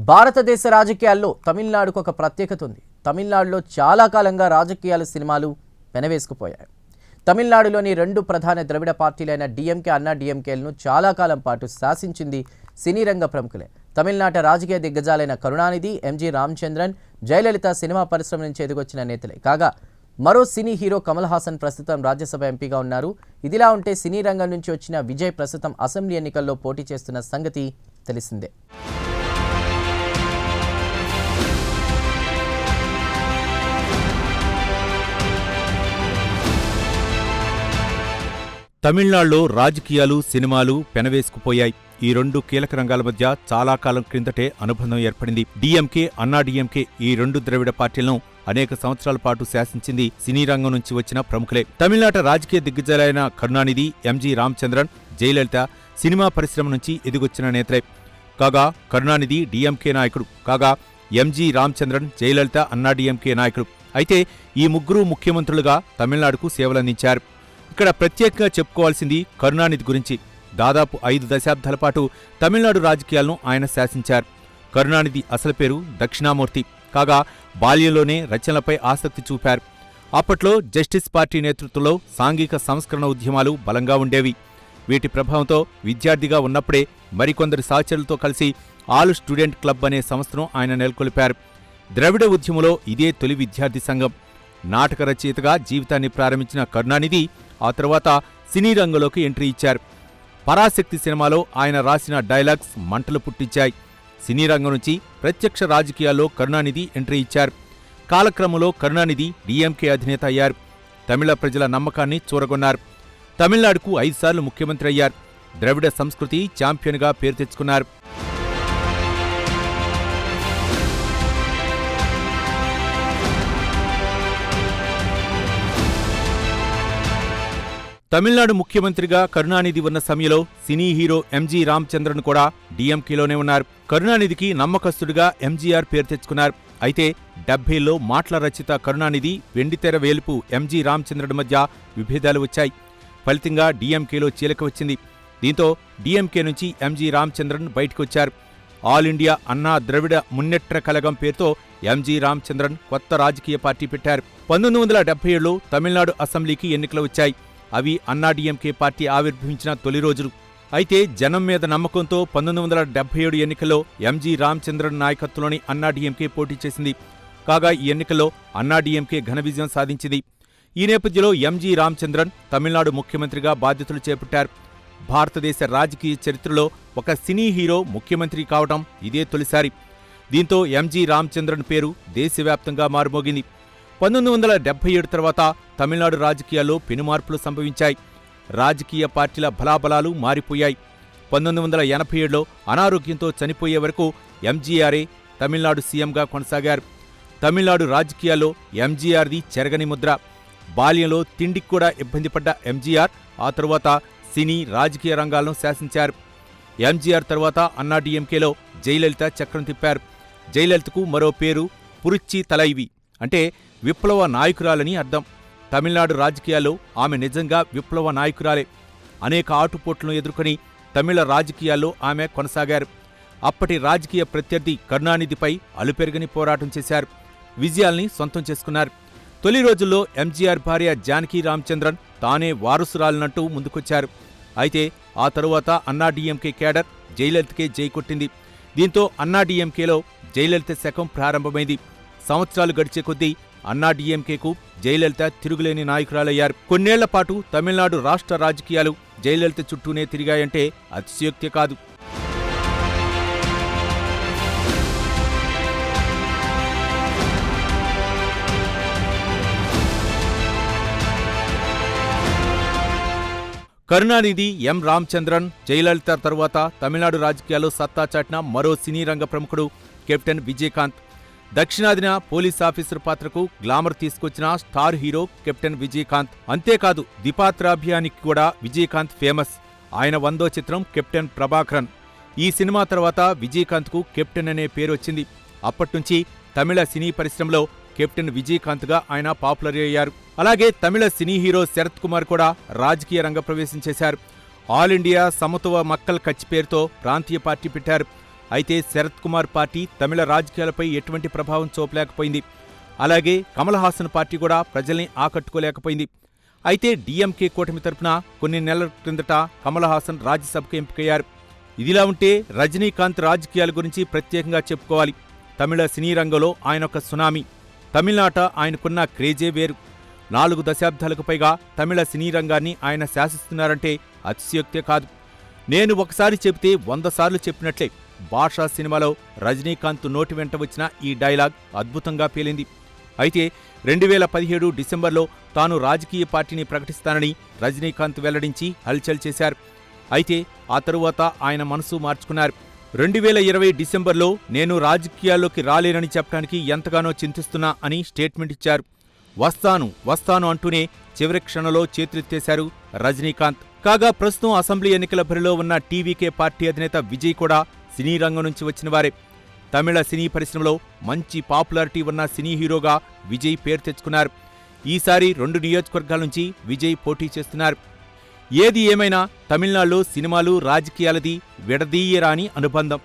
భారతదేశ రాజకీయాల్లో తమిళనాడుకు ఒక ప్రత్యేకత ఉంది. తమిళనాడులో చాలా కాలంగా రాజకీయాలు సినిమాలు పెనవేసుకుపోయాయి. తమిళనాడులోని రెండు ప్రధాన ద్రవిడ పార్టీలైన డిఎంకే, అన్నా డిఎంకేలను చాలా కాలం పాటు శాసించింది సినీ రంగ ప్రముఖులే. తమిళనాట రాజకీయ దిగ్గజాలైన కరుణానిధి, ఎంజి రామచంద్రన్, జయలలిత సినిమా పరిశ్రమ నుంచి ఎదిగొచ్చిన నేతలే. కాగా మరో సినీ హీరో కమల్ హాసన్ ప్రస్తుతం రాజ్యసభ ఎంపీగా ఉన్నారు. ఇదిలా ఉంటే సినీ రంగం నుంచి వచ్చిన విజయ్ ప్రస్తుతం అసెంబ్లీ ఎన్నికల్లో పోటీ చేస్తున్న సంగతి తెలిసిందే. తమిళనాడులో రాజకీయాలు, సినిమాలు పెనవేసుకుపోయాయి. ఈ రెండు కీలక రంగాల మధ్య చాలా కాలం క్రిందటే అనుబంధం ఏర్పడింది. డిఎంకే, అన్నా డిఎంకే ఈ రెండు ద్రవిడ పార్టీలను అనేక సంవత్సరాల పాటు శాసించింది సినీ రంగం నుంచి వచ్చిన ప్రముఖులే. తమిళనాట రాజకీయ దిగ్గజాలైన కరుణానిధి, ఎంజి రామచంద్రన్, జయలలిత సినిమా పరిశ్రమ నుంచి ఎదిగొచ్చిన నేతలే. కాగా కరుణానిధి డిఎంకే నాయకుడు, కాగా ఎంజి రామచంద్రన్, జయలలిత అన్నా డిఎంకే నాయకుడు. అయితే ఈ ముగ్గురు ముఖ్యమంత్రులుగా తమిళనాడుకు సేవలందించారు. ఇక్కడ ప్రత్యేకంగా చెప్పుకోవాల్సింది కరుణానిధి గురించి. దాదాపు 5 దశాబ్దాల పాటు తమిళనాడు రాజకీయాలను ఆయన శాసించారు. కరుణానిధి అసలు పేరు దక్షిణామూర్తి. కాగా బాల్యంలోనే రచనలపై ఆసక్తి చూపారు. అప్పట్లో జస్టిస్ పార్టీ నేతృత్వంలో సాంఘిక సంస్కరణ ఉద్యమాలు బలంగా ఉండేవి. వీటి ప్రభావంతో విద్యార్థిగా ఉన్నప్పుడే మరికొందరి సహచరులతో కలిసి ఆల్ స్టూడెంట్ క్లబ్ అనే సంస్థను ఆయన నెలకొల్పారు. ద్రవిడ ఉద్యమంలో ఇదే తొలి విద్యార్థి సంఘం. నాటక రచయితగా జీవితాన్ని ప్రారంభించిన కరుణానిధి ఆ తర్వాత సినీ రంగంలోకి ఎంట్రీ ఇచ్చారు. పరాశక్తి సినిమాలో ఆయన రాసిన డైలాగ్స్ మంటలు పుట్టించాయి. సినీ రంగం నుంచి ప్రత్యక్ష రాజకీయాల్లో కరుణానిధి ఎంట్రీ ఇచ్చారు. కాలక్రమంలో కరుణానిధి డిఎంకే అధినేత అయ్యారు. తమిళ ప్రజల నమ్మకాన్ని చూరగొన్నారు. తమిళనాడుకు 5 సార్లు ముఖ్యమంత్రి అయ్యారు. ద్రవిడ సంస్కృతి ఛాంపియన్గా పేరు తెచ్చుకున్నారు. తమిళనాడు ముఖ్యమంత్రిగా కరుణానిధి ఉన్న సమయంలో సినీ హీరో ఎంజి రామచంద్రన్ కూడా డిఎంకేలోనే ఉన్నారు. కరుణానిధికి నమ్మకస్తుడిగా ఎంజీఆర్ పేరు తెచ్చుకున్నారు. అయితే 70లో మాటల రచయిత కరుణానిధి, వెండితెర వేలుపు ఎంజి రామచంద్రన్ మధ్య విభేదాలు వచ్చాయి. ఫలితంగా డిఎంకేలో చీలిక వచ్చింది. దీంతో డిఎంకే నుంచి ఎంజి రామచంద్రన్ బయటకొచ్చారు. ఆల్ ఇండియా అన్నా ద్రవిడ మున్నెట్ర కలగం పేరుతో ఎంజి రామచంద్రన్ కొత్త రాజకీయ పార్టీ పెట్టారు. 1977లో తమిళనాడు అసెంబ్లీకి ఎన్నికలు వచ్చాయి. అవి అన్నా డిఎంకే పార్టీ ఆవిర్భవించిన తొలి రోజులు. అయితే జనం మీద నమ్మకంతో 1977 ఎన్నికల్లో ఎంజి రామచంద్రన్ నాయకత్వంలోని అన్నా డిఎంకే పోటీ చేసింది. కాగా ఈ ఎన్నికల్లో అన్నా డిఎంకే ఘన విజయం సాధించింది. ఈ నేపథ్యంలో ఎంజి రామచంద్రన్ తమిళనాడు ముఖ్యమంత్రిగా బాధ్యతలు చేపట్టారు. భారతదేశ రాజకీయ చరిత్రలో ఒక సినీ హీరో ముఖ్యమంత్రి కావడం ఇదే తొలిసారి. దీంతో ఎంజి రామచంద్రన్ పేరు దేశవ్యాప్తంగా మారుమోగింది. 1977 తర్వాత తమిళనాడు రాజకీయాల్లో పెనుమార్పులు సంభవించాయి. రాజకీయ పార్టీల బలాబలాలు మారిపోయాయి. 1987లో అనారోగ్యంతో చనిపోయే వరకు ఎంజీఆరే తమిళనాడు సీఎంగా కొనసాగారు. తమిళనాడు రాజకీయాల్లో ఎంజీఆర్ది చెరగని ముద్ర. బాల్యంలో తిండికి కూడా ఇబ్బంది పడ్డ ఎంజీఆర్ ఆ తరువాత సినీ, రాజకీయ రంగాలను శాసించారు. ఎంజీఆర్ తర్వాత అన్నా డిఎంకేలో జయలలిత చక్రం తిప్పారు. జయలలితకు మరో పేరు పురుచ్చి తలైవి, అంటే విప్లవ నాయకురాలని అర్థం. తమిళనాడు రాజకీయాల్లో ఆమె నిజంగా విప్లవ నాయకురాలే. అనేక ఆటుపోట్లను ఎదుర్కొని తమిళ రాజకీయాల్లో ఆమె కొనసాగారు. అప్పటి రాజకీయ ప్రత్యర్థి కరుణానిధిపై అలుపెరగని పోరాటం చేశారు. విజయాల్ని సొంతం చేసుకున్నారు. తొలి రోజుల్లో ఎంజీఆర్ భార్య జానకి రామచంద్రన్ తానే వారసురాలినంటూ ముందుకొచ్చారు. అయితే ఆ తరువాత అన్నా డిఎంకే కేడర్ జయలలితకే జై కొట్టింది. దీంతో అన్నా డిఎంకేలో జయలలిత శకం ప్రారంభమైంది. సంవత్సరాలు గడిచే కొద్దీ అన్నా డిఎంకేకు జయలలిత తిరుగులేని నాయకురాలయ్యారు. కొన్నేళ్ల పాటు తమిళనాడు రాష్ట్ర రాజకీయాలు జయలలిత చుట్టూనే తిరిగాయంటే అతిశయోక్తి కాదు. కరుణానిధి, ఎం రామచంద్రన్, జయలలిత తరువాత తమిళనాడు రాజకీయాల్లో సత్తా చాటిన మరో సినీ రంగ ప్రముఖుడు కెప్టెన్ విజయకాంత్. దక్షిణాదిన పోలీస్ ఆఫీసర్ పాత్రకు గ్లామర్ తీసుకొచ్చిన స్టార్ హీరో కెప్టెన్ విజయకాంత్. అంతేకాదు ద్విపాత్రాభియానికి కూడా విజయకాంత్ ఫేమస్. ఆయన 100వ చిత్రం కెప్టెన్ ప్రభాకరన్. ఈ సినిమా తర్వాత విజయకాంత్కు కెప్టెన్ అనే పేరు వచ్చింది. అప్పట్నుంచి తమిళ సినీ పరిశ్రమలో కెప్టెన్ విజయకాంత్గా ఆయన పాపులర్ అయ్యారు. అలాగే తమిళ సినీ హీరో శరత్ కుమార్ కూడా రాజకీయ రంగ ప్రవేశం చేశారు. ఆల్ ఇండియా సమతువ మక్కల్ కచ్చి పేరుతో ప్రాంతీయ పార్టీ పెట్టారు. అయితే శరత్ కుమార్ పార్టీ తమిళ రాజకీయాలపై ఎటువంటి ప్రభావం చూపలేకపోయింది. అలాగే కమల్ హాసన్ పార్టీ కూడా ప్రజల్ని ఆకట్టుకోలేకపోయింది. అయితే డీఎంకే కూటమి తరపున కొన్ని నెలల క్రిందట కమల్ హాసన్ రాజ్యసభకు ఎంపికయ్యారు. ఇదిలా ఉంటే రజనీకాంత్ రాజకీయాల గురించి ప్రత్యేకంగా చెప్పుకోవాలి. తమిళ సినీ రంగంలో ఆయనొక సునామీ. తమిళనాట ఆయనకున్న క్రేజే వేరు. 4 దశాబ్దాలకు పైగా తమిళ సినీ రంగాన్ని ఆయన శాసిస్తున్నారంటే అతిశయోక్తే కాదు. నేను ఒకసారి చెబితే 100 సార్లు చెప్పినట్లే భాషా సినిమాలో రజనీకాంత్ నోటి వెంట వచ్చిన ఈ డైలాగ్ అద్భుతంగా పేలింది. అయితే 2017 డిసెంబర్లో తాను రాజకీయ పార్టీని ప్రకటిస్తానని రజనీకాంత్ వెల్లడించి హల్చల్ చేశారు. అయితే ఆ తరువాత ఆయన మనసు మార్చుకున్నారు. 2020 డిసెంబర్లో నేను రాజకీయాల్లోకి రాలేనని చెప్పడానికి ఎంతగానో చింతిస్తున్నా అని స్టేట్మెంట్ ఇచ్చారు. వస్తాను అంటూనే చివరి క్షణంలో చేతులెత్తేశారు రజనీకాంత్. కాగా ప్రస్తుతం అసెంబ్లీ ఎన్నికల బరిలో ఉన్న టీవీకే పార్టీ అధినేత విజయ్ కూడా సినీ రంగం నుంచి వచ్చినవారే. తమిళ సినీ పరిశ్రమలో మంచి పాపులారిటీ ఉన్న సినీ హీరోగా విజయ్ పేరు తెచ్చుకున్నారు. ఈసారి 2 నియోజకవర్గాల నుంచి విజయ్ పోటీ చేస్తున్నారు. ఏది ఏమైనా తమిళనాడులో సినిమాలు రాజకీయాలది విడదీయరాని అనుబంధం.